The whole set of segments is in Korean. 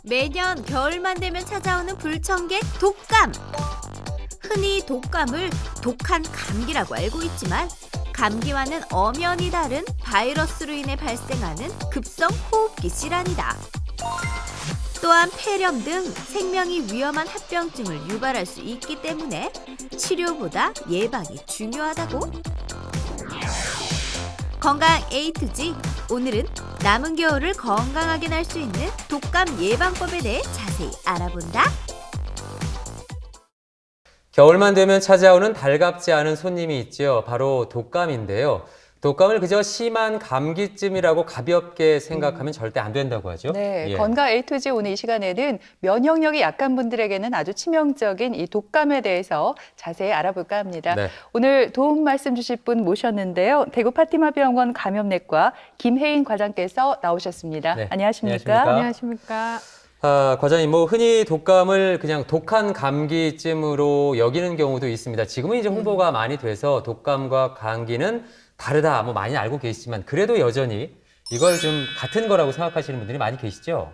매년 겨울만 되면 찾아오는 불청객 독감. 흔히 독감을 독한 감기라고 알고 있지만 감기와는 엄연히 다른 바이러스로 인해 발생하는 급성 호흡기 질환이다. 또한 폐렴 등 생명이 위험한 합병증을 유발할 수 있기 때문에 치료보다 예방이 중요하다고. 건강 A to G. 오늘은 남은 겨울을 건강하게 날 수 있는 독감 예방법에 대해 자세히 알아본다. 겨울만 되면 찾아오는 달갑지 않은 손님이 있죠. 바로 독감인데요. 독감을 그저 심한 감기쯤이라고 가볍게 생각하면 절대 안 된다고 하죠. 네, 예. 건강 A to G 오늘 이 시간에는 면역력이 약한 분들에게는 아주 치명적인 이 독감에 대해서 자세히 알아볼까 합니다. 네. 오늘 도움 말씀 주실 분 모셨는데요. 대구 파티마병원 감염내과 김혜인 과장께서 나오셨습니다. 네, 안녕하십니까? 안녕하십니까? 과장님, 흔히 독감을 그냥 독한 감기쯤으로 여기는 경우도 있습니다. 지금은 이제 홍보가 많이 돼서 독감과 감기는 다르다, 많이 알고 계시지만 그래도 여전히 이걸 좀 같은 거라고 생각하시는 분들이 많이 계시죠?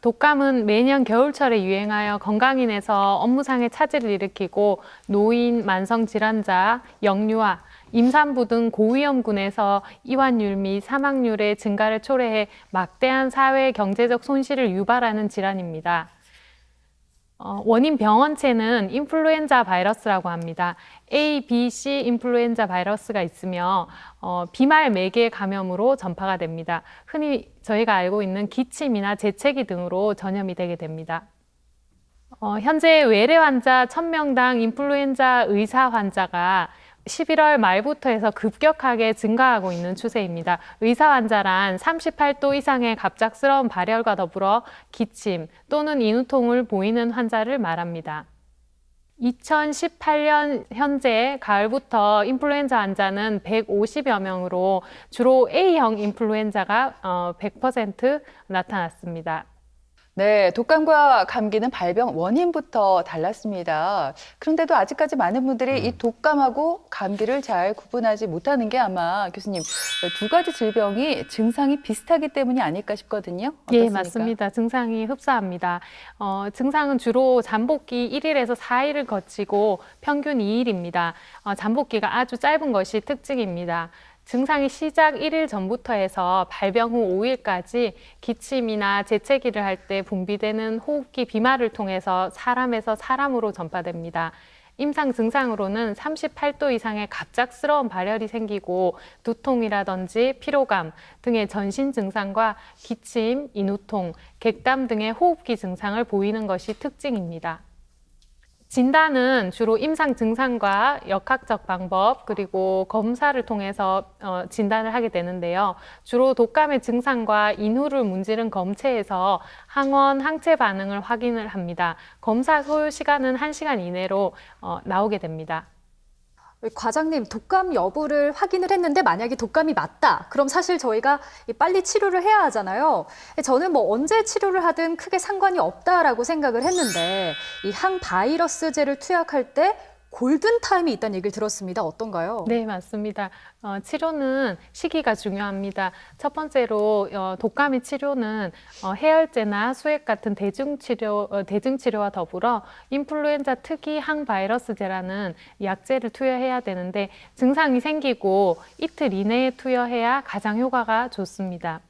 독감은 매년 겨울철에 유행하여 건강인에서 업무상의 차질을 일으키고 노인, 만성질환자, 영유아, 임산부 등 고위험군에서 이완율 및 사망률의 증가를 초래해 막대한 사회 경제적 손실을 유발하는 질환입니다. 원인 병원체는 인플루엔자 바이러스라고 합니다. A, B, C 인플루엔자 바이러스가 있으며 비말 매개 감염으로 전파가 됩니다. 흔히 저희가 알고 있는 기침이나 재채기 등으로 전염이 되게 됩니다. 현재 외래 환자 1000명당 인플루엔자 의사 환자가 11월 말부터 해서 급격하게 증가하고 있는 추세입니다. 의사 환자란 38도 이상의 갑작스러운 발열과 더불어 기침 또는 인후통을 보이는 환자를 말합니다. 2018년 현재 가을부터 인플루엔자 환자는 150여 명으로 주로 A형 인플루엔자가 100% 나타났습니다. 네, 독감과 감기는 발병 원인부터 달랐습니다. 그런데도 아직까지 많은 분들이 이 독감하고 감기를 잘 구분하지 못하는 게 아마 교수님 두 가지 질병이 증상이 비슷하기 때문이 아닐까 싶거든요. 어떻습니까? 예, 맞습니다. 증상이 흡사합니다. 증상은 주로 잠복기 1일에서 4일을 거치고 평균 2일입니다. 잠복기가 아주 짧은 것이 특징입니다. 증상이 시작 1일 전부터 해서 발병 후 5일까지 기침이나 재채기를 할 때 분비되는 호흡기 비말을 통해서 사람에서 사람으로 전파됩니다. 임상 증상으로는 38도 이상의 갑작스러운 발열이 생기고 두통이라든지 피로감 등의 전신 증상과 기침, 인후통, 객담 등의 호흡기 증상을 보이는 것이 특징입니다. 진단은 주로 임상 증상과 역학적 방법 그리고 검사를 통해서 진단을 하게 되는데요. 주로 독감의 증상과 인후를 문지른 검체에서 항원, 항체 반응을 확인을 합니다. 검사 소요 시간은 1시간 이내로 나오게 됩니다. 과장님, 독감 여부를 확인을 했는데 만약에 독감이 맞다. 그럼 사실 저희가 빨리 치료를 해야 하잖아요. 저는 언제 치료를 하든 크게 상관이 없다라고 생각을 했는데 이 항바이러스제를 투약할 때 골든타임이 있다는 얘기를 들었습니다. 어떤가요? 네, 맞습니다. 치료는 시기가 중요합니다. 첫 번째로 독감의 치료는 해열제나 수액 같은 대증치료와 더불어 인플루엔자 특이 항바이러스제라는 약제를 투여해야 되는데 증상이 생기고 이틀 이내에 투여해야 가장 효과가 좋습니다.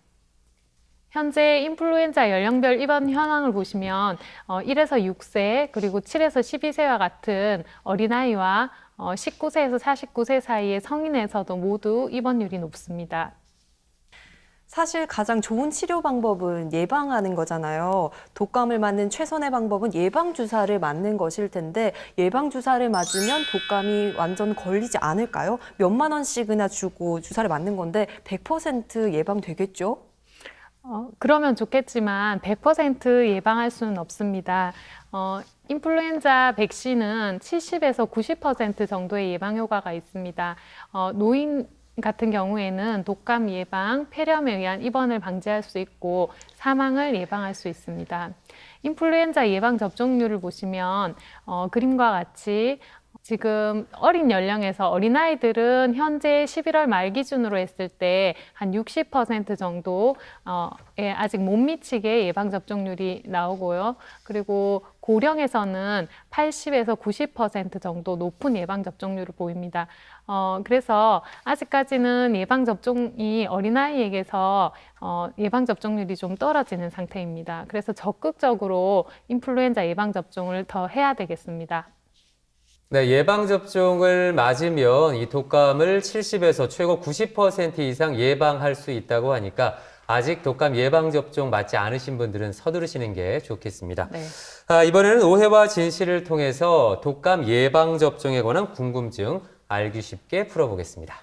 현재 인플루엔자 연령별 입원 현황을 보시면 1에서 6세 그리고 7에서 12세와 같은 어린아이와 19세에서 49세 사이의 성인에서도 모두 입원율이 높습니다. 사실 가장 좋은 치료 방법은 예방하는 거잖아요. 독감을 맞는 최선의 방법은 예방주사를 맞는 것일 텐데 예방주사를 맞으면 독감이 완전 걸리지 않을까요? 몇만 원씩이나 주고 주사를 맞는 건데 100% 예방되겠죠? 그러면 좋겠지만 100% 예방할 수는 없습니다. 인플루엔자 백신은 70에서 90% 정도의 예방 효과가 있습니다. 노인 같은 경우에는 독감 예방, 폐렴에 의한 입원을 방지할 수 있고 사망을 예방할 수 있습니다. 인플루엔자 예방 접종률을 보시면 그림과 같이 지금 어린 연령에서 어린아이들은 현재 11월 말 기준으로 했을 때 한 60% 정도 아직 못 미치게 예방접종률이 나오고요. 그리고 고령에서는 80에서 90% 정도 높은 예방접종률을 보입니다. 그래서 아직까지는 예방접종이 어린아이에게서 예방접종률이 좀 떨어지는 상태입니다. 그래서 적극적으로 인플루엔자 예방접종을 더 해야 되겠습니다. 네, 예방접종을 맞으면 이 독감을 70에서 최고 90% 이상 예방할 수 있다고 하니까 아직 독감 예방접종 맞지 않으신 분들은 서두르시는 게 좋겠습니다. 네. 이번에는 오해와 진실을 통해서 독감 예방접종에 관한 궁금증 알기 쉽게 풀어보겠습니다.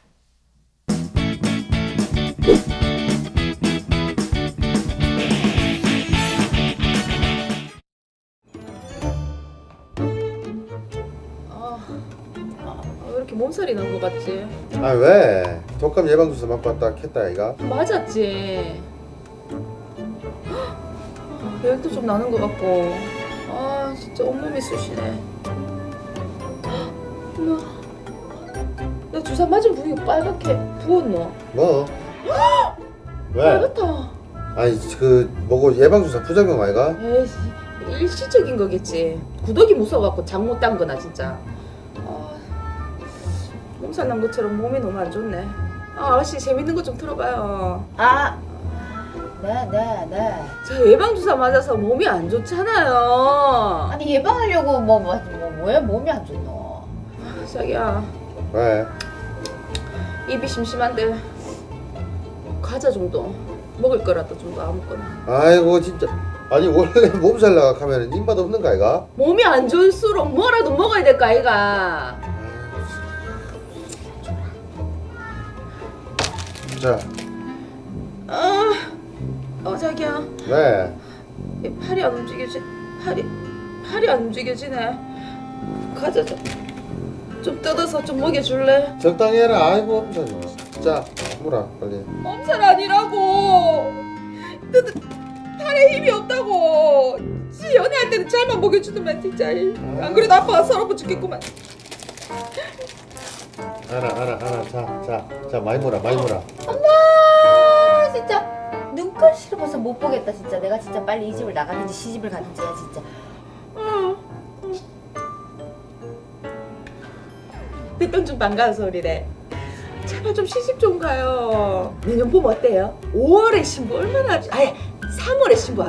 왜 이렇게 몸살이 난 것 같지? 아 왜? 독감 예방주사 맞고 왔다 켰다 아이가? 맞았지. 열도 좀 나는 것 같고. 아 진짜 온몸이 쑤시네. 엄마, 나 주사 맞은 부위 빨갛게 부었노? 뭐? 왜? 빨갛다. 아니 그 뭐고 예방주사 부작용 아이가? 에이, 일시적인 거겠지. 구더기 무서워갖고 장 못 딴 거나 진짜. 몸살 난 것처럼 몸이 너무 안 좋네. 아가씨 재밌는 거 좀 들어봐요. 네. 저 예방주사 맞아서 몸이 안 좋잖아요. 아니 예방하려고 뭐야 몸이 안 좋노? 자기야, 왜? 입이 심심한데 과자 정도 먹을 거라도 좀 더 아무거나. 아이고 진짜 아니 원래 몸살 나가 하면 입맛 없는 거 아이가? 몸이 안 좋을수록 뭐라도 먹어야 될 거 아이가. 자, 자기야, 왜? 이 팔이 안 움직여지. 팔이 안 움직여지네. 과자 좀 뜯어서 좀 먹여줄래? 적당히 해라. 아이고 몸살 진짜 물어 빨리. 몸살 아니라고. 팔에 힘이 없다고. 지 연애할 때는 잘만 먹여주더만 진짜. 안 그래도 아빠가 서러워 죽겠구만. 알아. 자 많이 물어. 엄마 진짜 눈꼴시로 벌써 못 보겠다 진짜. 내가 진짜 빨리 이 집을 나가든지 시집을 가든지야 진짜. 듣던 중 반가운 소리래. 제발 좀 시집 좀 가요. 내년 봄 어때요? 5월에 신부 얼마나 3월에 신부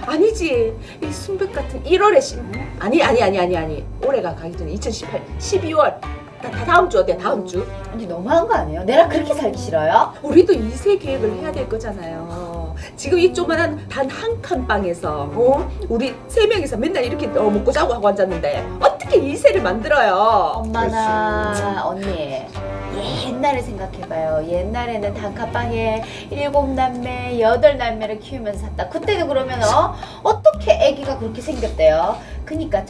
아니지. 이 순백 같은 1월에 신부. 아니. 올해가 가기 전에 2018 12월. 다음 주 어때요? 다음 주? 아니 너무한 거 아니에요? 내가 그렇게 살기 싫어요? 우리도 2세 계획을 해야 될 거잖아요. 지금 이 조그만한 단 한 칸 방에서 우리 3명이서 맨날 이렇게 먹고 자고 하고 앉았는데 어떻게 2세를 만들어요? 엄마나 언니 옛날에 생각해봐요. 옛날에는 단칸방에 7남매 8남매를 키우면서 샀다. 그때도 그러면 어떻게 아기가 그렇게 생겼대요? 그니까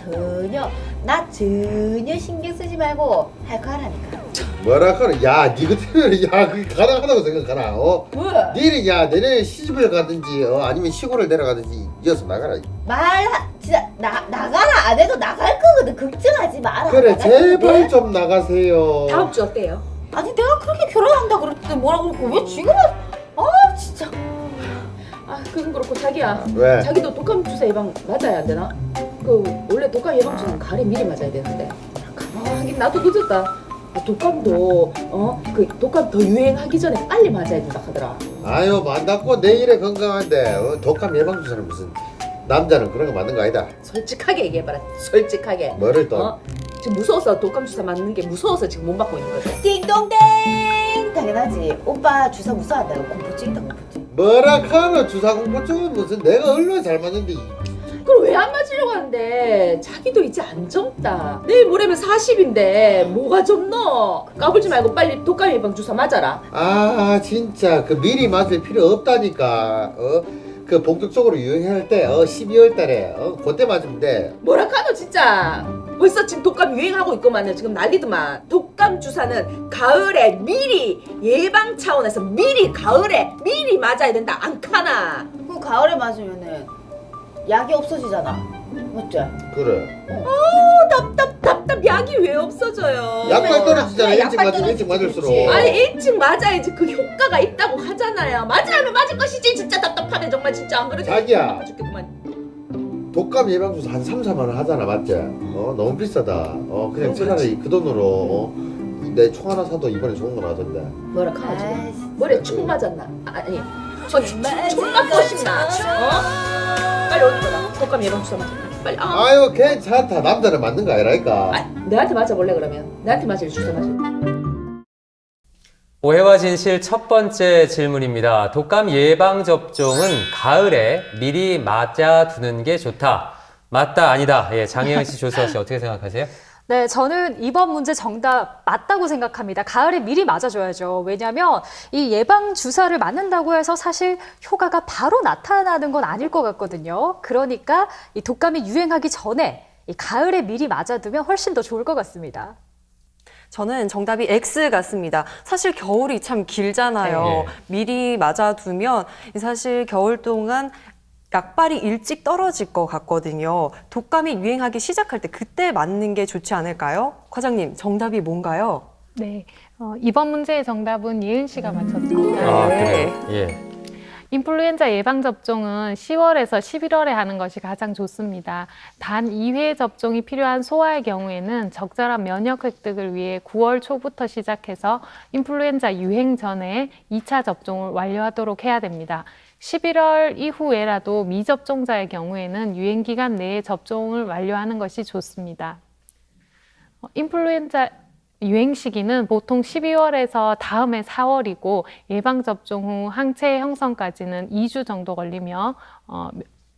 나 전혀 신경 쓰지 말고 할 거 하라니까. 뭐라 카노? 야, 니 같으면 야 그게 가능하다고 생각하나? 왜? 니는 내년에 시집을 가든지 아니면 시골을 내려가든지 이어서 나가라. 진짜 나가라 안 해도 나갈 거거든. 걱정하지 마라. 그래 나갈 건데. 제발 좀 나가세요. 다음 주 어때요? 아니 내가 그렇게 결혼한다 그랬더니 뭐라고 그러고 왜 지금은 진짜. 그건 그렇고 자기야. 왜? 자기도 독감 주사 예방 맞아야 안 되나? 원래 독감 예방 주사는 가을에 미리 맞아야 되는데. 하긴 나도 늦었다. 독감도 독감 더 유행하기 전에 빨리 맞아야 된다 하더라. 아유 만났고 내일에 건강한데 독감 예방주사는 무슨 남자는 그런 거 맞는 거 아니다. 솔직하게 얘기해봐라. 솔직하게. 뭐를 또? 지금 무서워서 독감 주사 맞는 게 무서워서 지금 못 맞고 있는 거지. 띵동댕 당연하지. 오빠 주사 무서워한다고 공포증이다 공포증. 뭐라 카노? 주사 공포증은 무슨 내가 얼마나 잘 맞는데. 그걸 왜 안 맞으려고 하는데? 자기도 이제 안 젊다. 내일 모레면 40인데 뭐가 젊노? 까불지 말고 빨리 독감 예방 주사 맞아라. 아 진짜 그 미리 맞을 필요 없다니까. 그 본격적으로 유행할 때 12월 달에 그때 맞으면 돼. 뭐라 카노 진짜. 벌써 지금 독감 유행하고 있구만요. 지금 난리더만. 독감 주사는 가을에 미리 예방 차원에서 가을에 미리 맞아야 된다. 안 카나? 그 가을에 맞으면은 약이 없어지잖아. 맞지? 그래. 답답. 맞다 약이 왜 없어져요? 약발 떨어지잖아. 그래, 일찍 약발 맞으면 일찍 맞을수록. 떨어지지. 아니 일찍 맞아야지 그 효과가 있다고 하잖아요. 맞으라면 맞을 것이지. 진짜 답답하네 정말 진짜 안 그래도 자기야. 죽겠구만. 독감 예방주사 한 3, 4만 원 하잖아, 맞지? 너무 비싸다. 그냥 차라리 그 돈으로 내 총 하나 사도 이번에 좋은 거 나던데. 뭐라 카지? 머리에 총 맞았나? 아니 총 맞고 싶나? 빨리 어디 가라. 독감 예방 주사 맞아. 빨리. 아유 괜찮다. 남자는 맞는 거 아니라니까. 내한테 맞아볼래 그러면? 내한테 맞을 주사 맞아. 오해와 진실 첫 번째 질문입니다. 독감 예방 접종은 가을에 미리 맞아두는 게 좋다. 맞다 아니다. 예, 장혜연 씨, 조수아 씨 어떻게 생각하세요? 네, 저는 이번 문제 정답 맞다고 생각합니다. 가을에 미리 맞아줘야죠. 왜냐하면 이 예방 주사를 맞는다고 해서 사실 효과가 바로 나타나는 건 아닐 것 같거든요. 그러니까 이 독감이 유행하기 전에 이 가을에 미리 맞아두면 훨씬 더 좋을 것 같습니다. 저는 정답이 X 같습니다. 사실 겨울이 참 길잖아요. 네. 미리 맞아두면 사실 겨울 동안 약발이 일찍 떨어질 것 같거든요. 독감이 유행하기 시작할 때 그때 맞는 게 좋지 않을까요? 과장님, 정답이 뭔가요? 네, 이번 문제의 정답은 예은 씨가 맞췄습니다. 아, 그래요? 예. 인플루엔자 예방접종은 10월에서 11월에 하는 것이 가장 좋습니다. 단 2회 접종이 필요한 소아의 경우에는 적절한 면역 획득을 위해 9월 초부터 시작해서 인플루엔자 유행 전에 2차 접종을 완료하도록 해야 됩니다. 11월 이후에라도 미접종자의 경우에는 유행 기간 내에 접종을 완료하는 것이 좋습니다. 인플루엔자 유행 시기는 보통 12월에서 다음해 4월이고 예방접종 후 항체 형성까지는 2주 정도 걸리며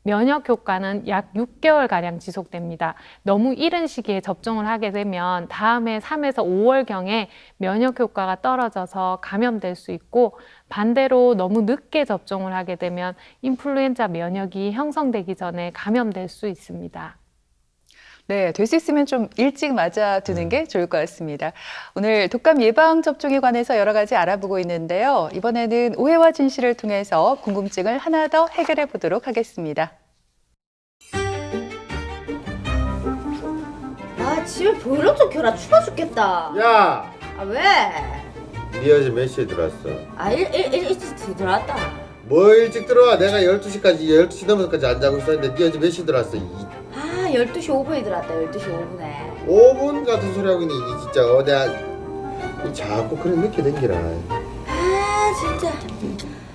면역 효과는 약 6개월가량 지속됩니다. 너무 이른 시기에 접종을 하게 되면 다음해 3에서 5월경에 면역 효과가 떨어져서 감염될 수 있고 반대로 너무 늦게 접종을 하게 되면 인플루엔자 면역이 형성되기 전에 감염될 수 있습니다. 네, 될 수 있으면 좀 일찍 맞아두는 게 좋을 것 같습니다. 오늘 독감 예방 접종에 관해서 여러 가지 알아보고 있는데요. 이번에는 오해와 진실을 통해서 궁금증을 하나 더 해결해 보도록 하겠습니다. 아 집에 보일러 좀 켜라. 추워 죽겠다. 야, 아 왜? 네 어제 몇 시에 들어왔어? 아 일찍 들어왔다. 뭐 일찍 들어와? 내가 12시 넘어서까지 안 자고 있었는데 네 어제 몇 시에 들어왔어? 아 12시 5분에 들어왔다. 12시 5분에. 5분 같은 소리 하고 있네 이게 진짜. 내가 자꾸 그런 늦게 댕기라. 아 진짜.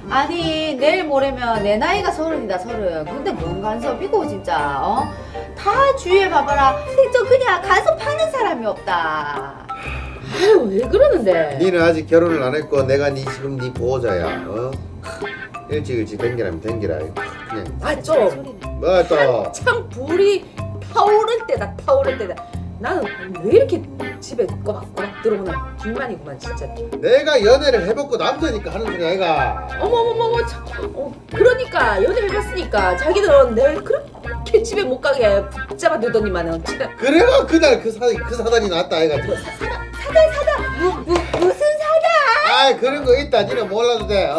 아니 내일 모레면 내 나이가 30이다 30. 근데 뭔 간섭이고 진짜 다 주위에 봐봐라. 저 그냥 간섭 하는 사람이 없다. 아유 왜 그러는데? 니는 아직 결혼을 안 했고 내가 지금 네 보호자야. 일찍 댕기라면 댕기라. 그냥 좀 뭐 또. 참 불이 타오를 때다 타오를 때다. 나는 왜 이렇게 집에 꼬박꼬박 들어오나 불만이구만 진짜. 내가 연애를 해봤고 남자니까 하는 소리 아이가. 어머머머머 참. 그러니까 연애를 해봤으니까 자기들은 내 그렇게 집에 못 가게 붙잡아 두더니만은 진짜. 그래가 그날 그 사단이 났다 아이가. 사다 무슨 사다? 아이 그런 거 있다. 니는 몰라도 돼.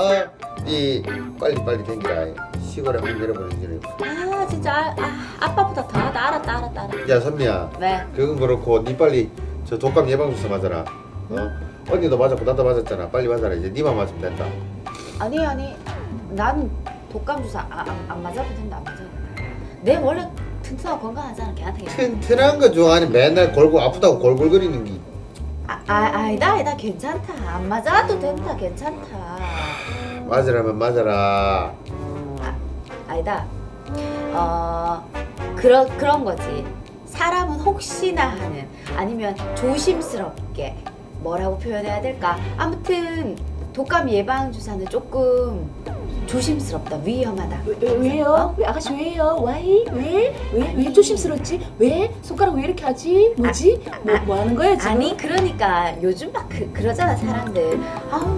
니 빨리 댕기라. 시골에 한번 내려보내지. 아 진짜 아빠보다 더 하다. 알았다. 야 선미야. 네. 그건 그렇고 니 빨리 저 독감 예방주사 맞아라. 언니도 맞았고 나도 맞았잖아. 빨리 맞아라. 이제 니만 맞으면 된다. 아니 난 독감 주사 안 맞아도 된다. 안 맞아도 된다. 내 원래 튼튼하고 건강하잖아. 걔한테. 튼튼한 거 좋아하니 맨날 아프다고 골골거리는 게. 아니다 괜찮다. 안 맞아도 된다. 괜찮다. 맞으라면 맞아라. 아니다. 그런 거지. 사람은 혹시나 하는 아니면 조심스럽게 뭐라고 표현해야 될까? 아무튼 독감 예방 주사는 조금 조심스럽다. 위험하다. 왜요? 왜 아가씨 왜요? 왜 조심스럽지? 왜 손가락 왜 이렇게 하지? 뭐지? 뭐 하는 거야 지금? 아니 그러니까 요즘 막 그러잖아 사람들.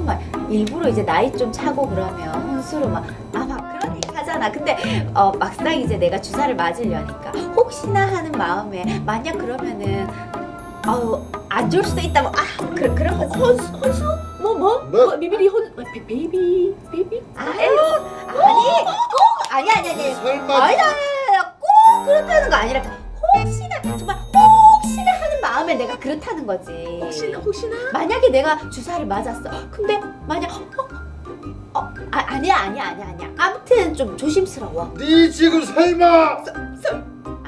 막 일부러 이제 나이 좀 차고 그러면 혼수로 막 그런 얘기 하잖아. 근데 막상 이제 내가 주사를 맞으려니까 혹시나 하는 마음에 만약 그러면은 안 좋을 수도 있다. 그런 거지. 혼수? 뭐? 미비리 베이비? 아니. 설마. 아니다. 꼭 그렇다는 거 아니라 혹시나 정말 혹시나 하는 마음 마음에 내가 그렇다는 거지. 혹시나? 만약에 내가 주사를 맞았어. 근데 만약 아니야. 아무튼 좀 조심스러워. 네 지금 설마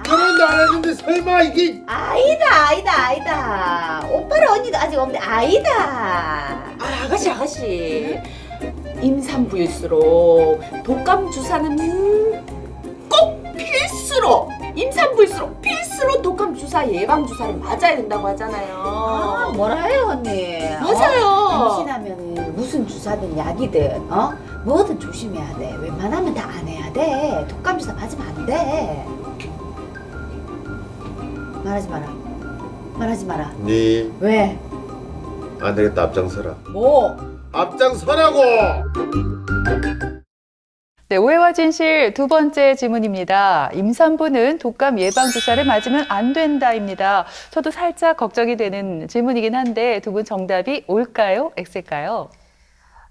결혼도 안 했는데 설마 이게 아니다. 오빠랑 언니도 아직 없는데 아니다. 아가씨. 임산부일수록 독감 주사는 꼭 필수로 독감 주사 예방 주사를 맞아야 된다고 하잖아요. 뭐라 해요 언니? 맞아요. 임신하면 무슨 주사든 약이든 뭐든 조심해야 돼. 웬만하면 다 안 해야 돼. 독감 주사 맞으면 안 돼. 말하지 마라. 네 왜? 안 되겠다. 앞장서라. 뭐? 앞장서라고. 네, 오해와 진실 두 번째 질문입니다. 임산부는 독감 예방 주사를 맞으면 안 된다입니다. 저도 살짝 걱정이 되는 질문이긴 한데 두 분 정답이 O일까요? X일까요?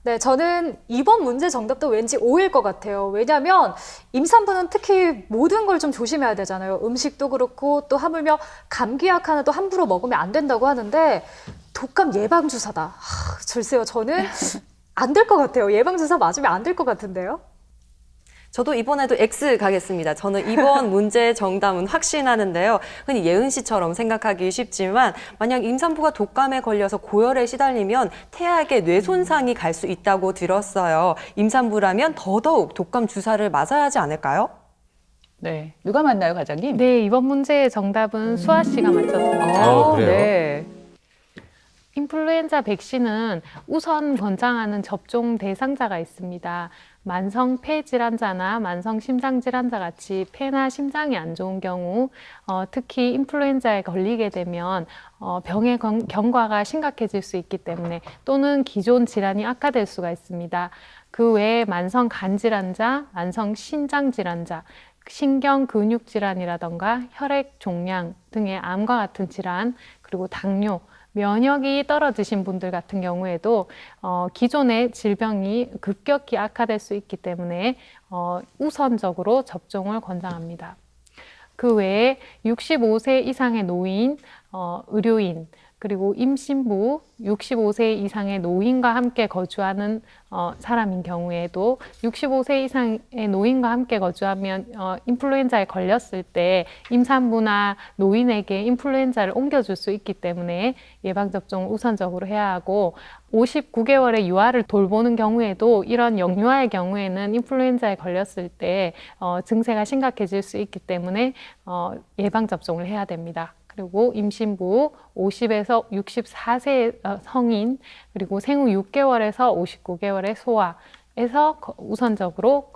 네, 저는 이번 문제 정답도 왠지 O일 것 같아요. 왜냐하면 임산부는 특히 모든 걸 좀 조심해야 되잖아요. 음식도 그렇고 또 하물며 감기약 하나도 함부로 먹으면 안 된다고 하는데 독감 예방주사다. 글쎄요, 저는 안 될 것 같아요. 예방주사 맞으면 안 될 것 같은데요. 저도 이번에도 X 가겠습니다. 저는 이번 문제 정답은 확신하는데요. 흔히 예은 씨처럼 생각하기 쉽지만 만약 임산부가 독감에 걸려서 고열에 시달리면 태아에게 뇌 손상이 갈 수 있다고 들었어요. 임산부라면 더더욱 독감 주사를 맞아야 하지 않을까요? 네, 누가 맞나요, 과장님? 네, 이번 문제의 정답은 수아 씨가 맞췄습니다. 그래요? 네. 인플루엔자 백신은 우선 권장하는 접종 대상자가 있습니다. 만성 폐질환자나 만성 심장질환자 같이 폐나 심장이 안 좋은 경우 특히 인플루엔자에 걸리게 되면 병의 경과가 심각해질 수 있기 때문에 또는 기존 질환이 악화될 수가 있습니다. 그 외에 만성 간질환자, 만성 신장질환자, 신경근육질환이라던가 혈액종양 등의 암과 같은 질환, 그리고 당뇨, 면역이 떨어지신 분들 같은 경우에도 기존의 질병이 급격히 악화될 수 있기 때문에 우선적으로 접종을 권장합니다. 그 외에 65세 이상의 노인, 의료인, 그리고 임신부, 65세 이상의 노인과 함께 거주하는 사람인 경우에도 65세 이상의 노인과 함께 거주하면 인플루엔자에 걸렸을 때 임산부나 노인에게 인플루엔자를 옮겨줄 수 있기 때문에 예방접종을 우선적으로 해야 하고 59개월의 유아를 돌보는 경우에도 이런 영유아의 경우에는 인플루엔자에 걸렸을 때 증세가 심각해질 수 있기 때문에 예방접종을 해야 됩니다. 그리고 임신부 50에서 64세 성인 그리고 생후 6개월에서 59개월의 소아에서 우선적으로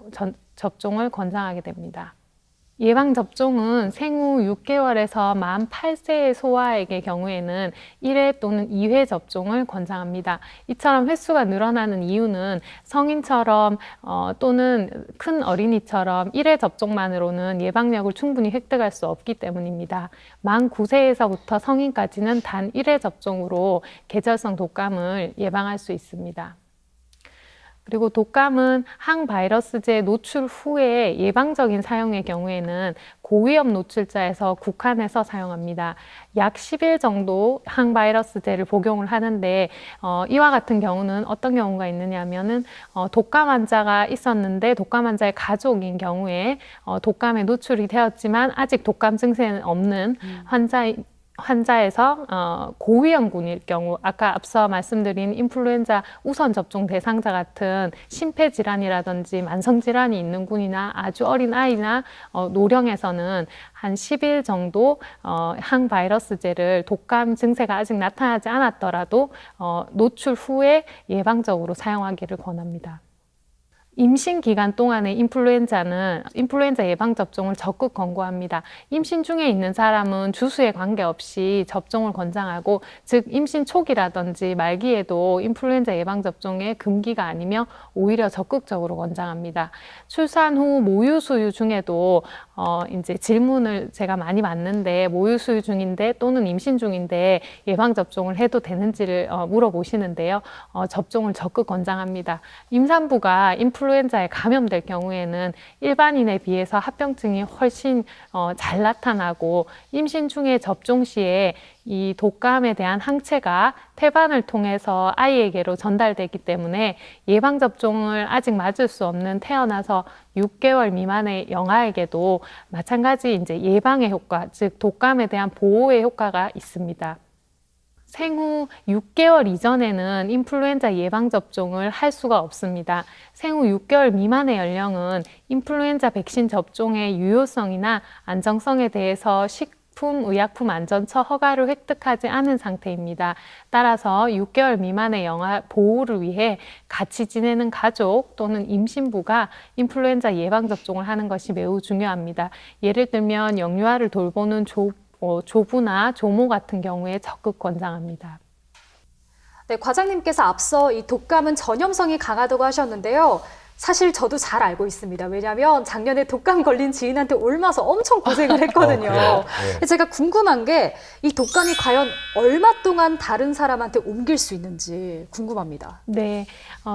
접종을 권장하게 됩니다. 예방접종은 생후 6개월에서 만 8세의 소아에게 경우에는 1회 또는 2회 접종을 권장합니다. 이처럼 횟수가 늘어나는 이유는 성인처럼 또는 큰 어린이처럼 1회 접종만으로는 예방력을 충분히 획득할 수 없기 때문입니다. 만 9세에서부터 성인까지는 단 1회 접종으로 계절성 독감을 예방할 수 있습니다. 그리고 독감은 항바이러스제 노출 후에 예방적인 사용의 경우에는 고위험 노출자에서 국한해서 사용합니다. 약 10일 정도 항바이러스제를 복용을 하는데 이와 같은 경우는 어떤 경우가 있느냐 하면은 독감 환자가 있었는데 독감 환자의 가족인 경우에 독감에 노출이 되었지만 아직 독감 증세는 없는 환자에서 고위험군일 경우 아까 앞서 말씀드린 인플루엔자 우선 접종 대상자 같은 심폐질환이라든지 만성질환이 있는 군이나 아주 어린 아이나 노령에서는 한 10일 정도 항바이러스제를 독감 증세가 아직 나타나지 않았더라도 노출 후에 예방적으로 사용하기를 권합니다. 임신 기간 동안의 인플루엔자는 인플루엔자 예방접종을 적극 권고합니다. 임신 중에 있는 사람은 주수에 관계없이 접종을 권장하고 즉 임신 초기라든지 말기에도 인플루엔자 예방접종에 금기가 아니며 오히려 적극적으로 권장합니다. 출산 후 모유수유 중에도 이제 질문을 제가 많이 받는데 모유수유 중인데 또는 임신 중인데 예방접종을 해도 되는지를 물어보시는데요. 접종을 적극 권장합니다. 임산부가 인플루엔자에 감염될 경우에는 일반인에 비해서 합병증이 훨씬 잘 나타나고 임신 중에 접종 시에 이 독감에 대한 항체가 태반을 통해서 아이에게로 전달되기 때문에 예방접종을 아직 맞을 수 없는 태어나서 6개월 미만의 영아에게도 마찬가지 이제 예방의 효과, 즉 독감에 대한 보호의 효과가 있습니다. 생후 6개월 이전에는 인플루엔자 예방접종을 할 수가 없습니다. 생후 6개월 미만의 연령은 인플루엔자 백신 접종의 유효성이나 안정성에 대해서 식품의약품안전처 허가를 획득하지 않은 상태입니다. 따라서 6개월 미만의 영아 보호를 위해 같이 지내는 가족 또는 임신부가 인플루엔자 예방접종을 하는 것이 매우 중요합니다. 예를 들면 영유아를 돌보는 조부나 조모 같은 경우에 적극 권장합니다. 네, 과장님께서 앞서 이 독감은 전염성이 강하다고 하셨는데요. 사실 저도 잘 알고 있습니다. 왜냐하면 작년에 독감 걸린 지인한테 옮아서 엄청 고생을 했거든요. 네. 제가 궁금한 게 이 독감이 과연 얼마 동안 다른 사람한테 옮길 수 있는지 궁금합니다. 네,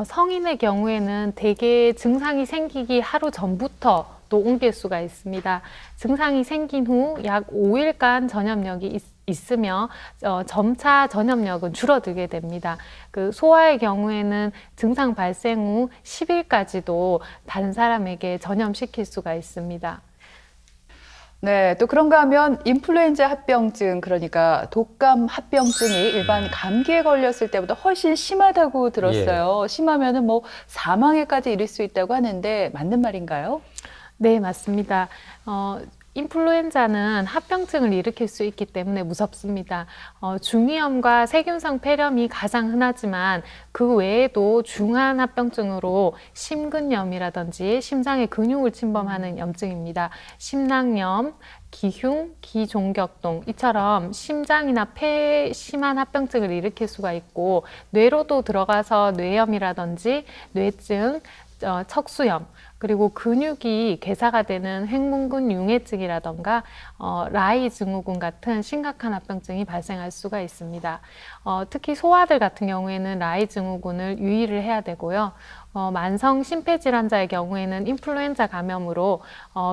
성인의 경우에는 대개 증상이 생기기 하루 전부터 또 옮길 수가 있습니다. 증상이 생긴 후 약 5일간 전염력이 있으며 점차 전염력은 줄어들게 됩니다. 그 소아의 경우에는 증상 발생 후 10일까지도 다른 사람에게 전염시킬 수가 있습니다. 네, 또 그런가 하면 인플루엔자 합병증, 그러니까 독감 합병증이 일반 감기에 걸렸을 때보다 훨씬 심하다고 들었어요. 심하면은 뭐 사망에까지 이를 수 있다고 하는데 맞는 말인가요? 네, 맞습니다. 인플루엔자는 합병증을 일으킬 수 있기 때문에 무섭습니다. 중이염과 세균성 폐렴이 가장 흔하지만 그 외에도 중한 합병증으로 심근염이라든지 심장의 근육을 침범하는 염증입니다. 심낭염, 기흉, 기종격동 이처럼 심장이나 폐에 심한 합병증을 일으킬 수가 있고 뇌로도 들어가서 뇌염이라든지 뇌증, 척수염 그리고 근육이 괴사가 되는 횡문근 융해증이라던가 라이 증후군 같은 심각한 합병증이 발생할 수가 있습니다. 특히 소아들 같은 경우에는 라이 증후군을 유의를 해야 되고요. 만성 심폐질환자의 경우에는 인플루엔자 감염으로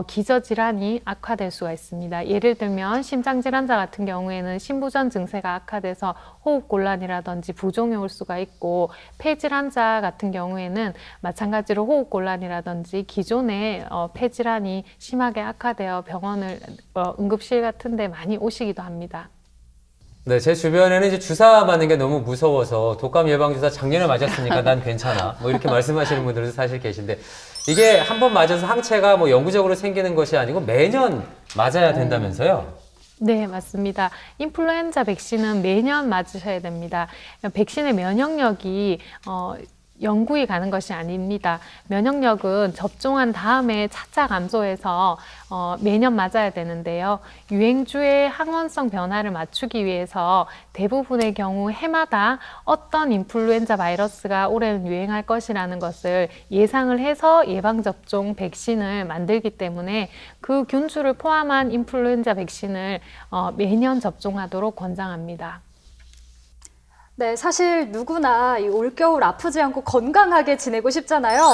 기저질환이 악화될 수가 있습니다. 예를 들면 심장질환자 같은 경우에는 심부전 증세가 악화돼서 호흡곤란이라든지 부종이 올 수가 있고 폐질환자 같은 경우에는 마찬가지로 호흡곤란이라든지 기존의 폐질환이 심하게 악화되어 병원을 응급실 같은 데 많이 오시기도 합니다. 네, 제 주변에는 이제 주사 맞는 게 너무 무서워서 독감 예방주사 작년에 맞았으니까 난 괜찮아. 뭐 이렇게 말씀하시는 분들도 사실 계신데 이게 한 번 맞아서 항체가 뭐 영구적으로 생기는 것이 아니고 매년 맞아야 된다면서요? 네, 맞습니다. 인플루엔자 백신은 매년 맞으셔야 됩니다. 백신의 면역력이 영구히 가는 것이 아닙니다. 면역력은 접종한 다음에 차차 감소해서 매년 맞아야 되는데요. 유행주의 항원성 변화를 맞추기 위해서 대부분의 경우 해마다 어떤 인플루엔자 바이러스가 올해는 유행할 것이라는 것을 예상을 해서 예방접종 백신을 만들기 때문에 그 균주를 포함한 인플루엔자 백신을 매년 접종하도록 권장합니다. 네, 사실 누구나 이 올겨울 아프지 않고 건강하게 지내고 싶잖아요.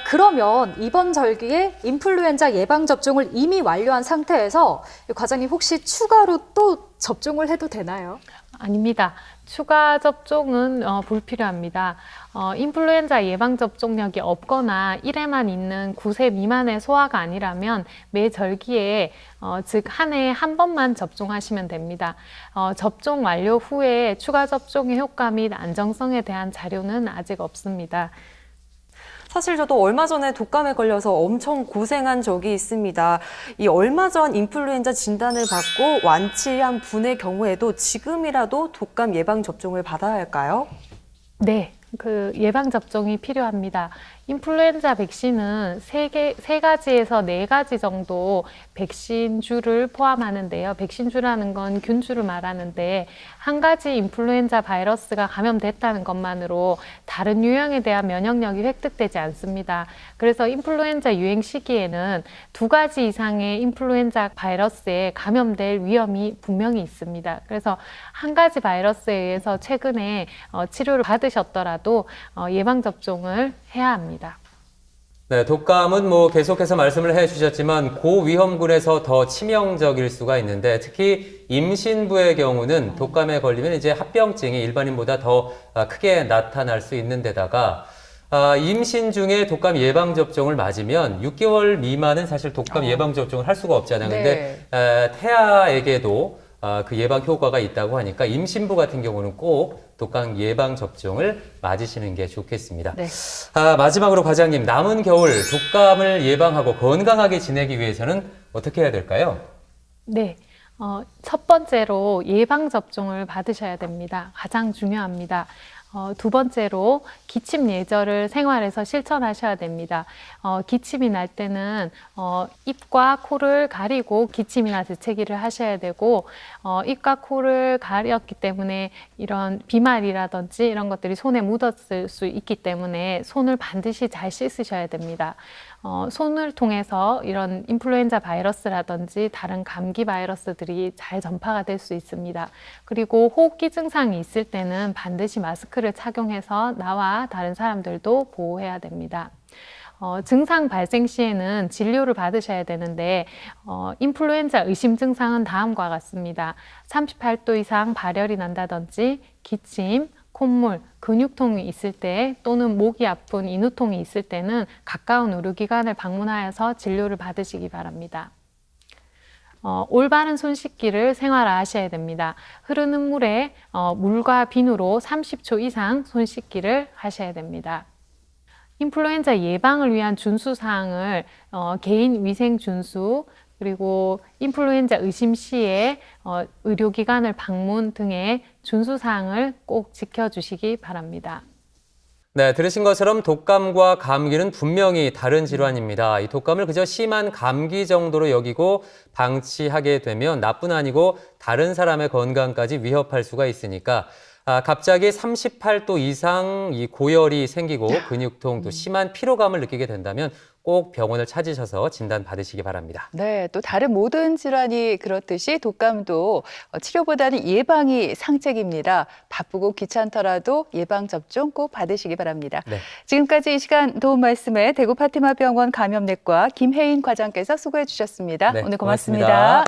그러면 이번 절기에 인플루엔자 예방접종을 이미 완료한 상태에서 과장님 혹시 추가로 또 접종을 해도 되나요? 아닙니다. 추가 접종은 불필요합니다. 인플루엔자 예방접종력이 없거나 1회만 있는 9세 미만의 소아가 아니라면 매 절기에 즉 한 해에 한 번만 접종하시면 됩니다. 접종 완료 후에 추가 접종의 효과 및 안정성에 대한 자료는 아직 없습니다. 사실 저도 얼마 전에 독감에 걸려서 엄청 고생한 적이 있습니다. 이 얼마 전 인플루엔자 진단을 받고 완치한 분의 경우에도 지금이라도 독감 예방 접종을 받아야 할까요? 네, 그 예방 접종이 필요합니다. 인플루엔자 백신은 세 가지에서 네 가지 정도 백신주를 포함하는데요. 백신주라는 건 균주를 말하는데 한 가지 인플루엔자 바이러스가 감염됐다는 것만으로 다른 유형에 대한 면역력이 획득되지 않습니다. 그래서 인플루엔자 유행 시기에는 2가지 이상의 인플루엔자 바이러스에 감염될 위험이 분명히 있습니다. 그래서 한 가지 바이러스에 의해서 최근에 치료를 받으셨더라도 예방접종을 해야 합니다. 네, 독감은 뭐 계속해서 말씀을 해주셨지만 고위험군에서 더 치명적일 수가 있는데 특히 임신부의 경우는 독감에 걸리면 이제 합병증이 일반인보다 더 크게 나타날 수 있는 데다가 임신 중에 독감 예방접종을 맞으면 6개월 미만은 사실 독감 예방접종을 할 수가 없잖아요. 근데 태아에게도 그 예방 효과가 있다고 하니까 임신부 같은 경우는 꼭 독감 예방 접종을 맞으시는 게 좋겠습니다. 네. 마지막으로 과장님, 남은 겨울 독감을 예방하고 건강하게 지내기 위해서는 어떻게 해야 될까요? 네. 첫 번째로 예방 접종을 받으셔야 됩니다. 가장 중요합니다. 두 번째로 기침 예절을 생활에서 실천하셔야 됩니다. 기침이 날 때는 입과 코를 가리고 기침이나 재채기를 하셔야 되고 입과 코를 가렸기 때문에 이런 비말이라든지 이런 것들이 손에 묻었을 수 있기 때문에 손을 반드시 잘 씻으셔야 됩니다. 손을 통해서 이런 인플루엔자 바이러스라든지 다른 감기 바이러스들이 잘 전파가 될 수 있습니다. 그리고 호흡기 증상이 있을 때는 반드시 마스크를 착용해서 나와 다른 사람들도 보호해야 됩니다. 증상 발생 시에는 진료를 받으셔야 되는데 인플루엔자 의심 증상은 다음과 같습니다. 38도 이상 발열이 난다든지 기침, 콧물, 근육통이 있을 때 또는 목이 아픈 인후통이 있을 때는 가까운 의료기관을 방문하여서 진료를 받으시기 바랍니다. 올바른 손 씻기를 생활화하셔야 됩니다. 흐르는 물에 물과 비누로 30초 이상 손 씻기를 하셔야 됩니다. 인플루엔자 예방을 위한 준수사항을 개인 위생 준수, 그리고 인플루엔자 의심 시에 의료기관을 방문 등의 준수사항을 꼭 지켜주시기 바랍니다. 네, 들으신 것처럼 독감과 감기는 분명히 다른 질환입니다. 이 독감을 그저 심한 감기 정도로 여기고 방치하게 되면 나뿐 아니고 다른 사람의 건강까지 위협할 수가 있으니까 갑자기 38도 이상 이 고열이 생기고 근육통 또 심한 피로감을 느끼게 된다면 꼭 병원을 찾으셔서 진단 받으시기 바랍니다. 네, 또 다른 모든 질환이 그렇듯이 독감도 치료보다는 예방이 상책입니다. 바쁘고 귀찮더라도 예방접종 꼭 받으시기 바랍니다. 네. 지금까지 이 시간 도움 말씀에 대구 파티마병원 감염내과 김혜인 과장께서 수고해 주셨습니다. 네, 오늘 고맙습니다.